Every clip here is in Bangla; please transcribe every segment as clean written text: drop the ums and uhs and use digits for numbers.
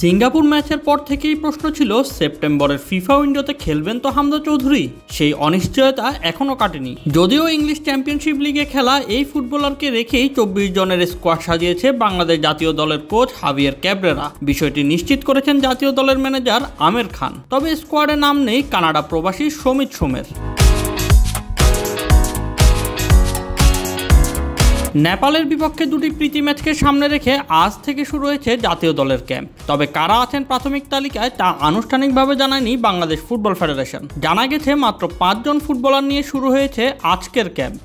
সিঙ্গাপুর ম্যাচের পর থেকেই প্রশ্ন ছিল সেপ্টেম্বরের ফিফা উইন্ডোতে খেলবেন তো হামজা চৌধুরী। সেই অনিশ্চয়তা এখনও কাটেনি। যদিও ইংলিশ চ্যাম্পিয়নশিপ লিগে খেলা এই ফুটবলারকে রেখেই 24 জনের স্কোয়াড সাজিয়েছে বাংলাদেশ জাতীয় দলের কোচ হাভিয়ের ক্যাব্রেরা। বিষয়টি নিশ্চিত করেছেন জাতীয় দলের ম্যানেজার আমির খান। তবে স্কোয়াডে নাম নেই কানাডা প্রবাসী সমিত সোমের। নেপালের বিপক্ষে দুটি প্রীতি ম্যাচকে সামনে রেখে আজ থেকে শুরু হয়েছে জাতীয় দলের ক্যাম্প। তবে কারা আছেন প্রাথমিক তালিকায় তা আনুষ্ঠানিকভাবে জানায়নি বাংলাদেশ ফুটবল ফেডারেশন। জানা গেছে মাত্র 5 জন ফুটবলার নিয়ে শুরু হয়েছে আজকের ক্যাম্প।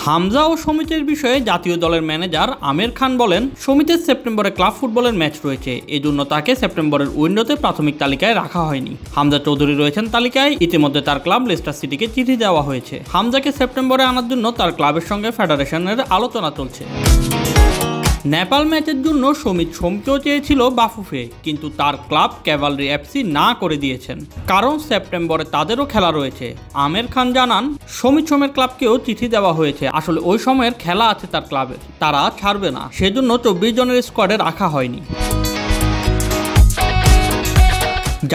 হামজা ও সমিতের বিষয়ে জাতীয় দলের ম্যানেজার আমির খান বলেন, সমিতের সেপ্টেম্বরে ক্লাব ফুটবলের ম্যাচ রয়েছে, এজন্য তাকে সেপ্টেম্বরের উইন্ডোতে প্রাথমিক তালিকায় রাখা হয়নি। হামজা চৌধুরী রয়েছেন তালিকায়। ইতিমধ্যে তার ক্লাব লেস্টার সিটিকে চিঠি দেওয়া হয়েছে। হামজাকে সেপ্টেম্বরে আনার জন্য তার ক্লাবের সঙ্গে ফেডারেশনের আলোচনা চলছে। নেপাল ম্যাচের জন্য সমিত সোমকেও চেয়েছিল বাফুফে, কিন্তু তার ক্লাব ক্যাভালরি এফসি না করে দিয়েছেন, কারণ সেপ্টেম্বরে তাদেরও খেলা রয়েছে। আমির খান জানান, সমিত সোমের ক্লাবকেও চিঠি দেওয়া হয়েছে। আসলে ওই সময়ের খেলা আছে তার ক্লাবের, তারা ছাড়বে না, সেজন্য 24 জনের স্কোয়াডে রাখা হয়নি।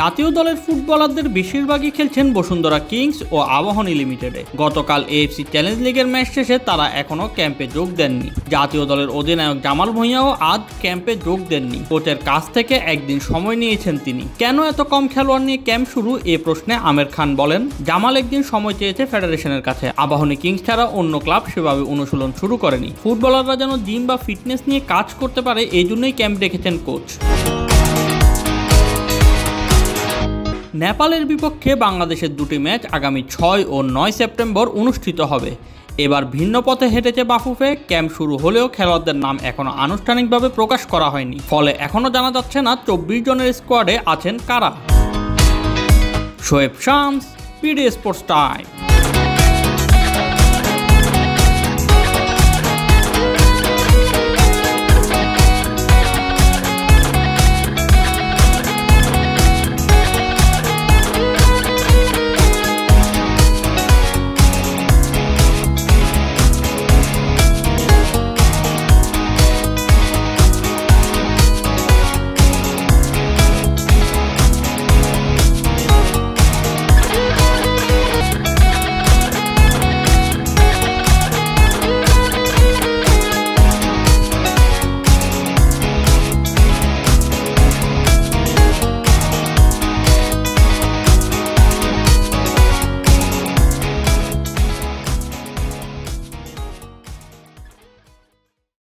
জাতীয় দলের ফুটবলারদের বেশিরভাগই খেলছেন বসুন্ধরা কিংস ও আবাহনী লিমিটেডে। গতকাল এএফসি চ্যালেঞ্জ লিগের ম্যাচ শেষে তারা এখনও ক্যাম্পে যোগ দেননি। জাতীয় দলের অধিনায়ক জামাল ভুঁইয়াও আজ ক্যাম্পে যোগ দেননি। কোচের কাছ থেকে একদিন সময় নিয়েছেন তিনি। কেন এত কম খেলোয়াড় নিয়ে ক্যাম্প শুরু, এ প্রশ্নে আমির খান বলেন, জামাল একদিন সময় চেয়েছে ফেডারেশনের কাছে। আবাহনী কিংস ছাড়া অন্য ক্লাব সেভাবে অনুশীলন শুরু করেনি। ফুটবলাররা যেন জিম বা ফিটনেস নিয়ে কাজ করতে পারে, এই জন্যই ক্যাম্প ডেকেছেন কোচ। নেপালের বিপক্ষে বাংলাদেশের দুটি ম্যাচ আগামী 6 ও 9 সেপ্টেম্বর অনুষ্ঠিত হবে। এবার ভিন্ন পথে হেঁটেছে বাফুফে। ক্যাম্প শুরু হলেও খেলোয়াড়দের নাম এখনও আনুষ্ঠানিকভাবে প্রকাশ করা হয়নি, ফলে এখনও জানা যাচ্ছে না 24 জনের স্কোয়াডে আছেন কারা। Shoaib Shams, PD sports time.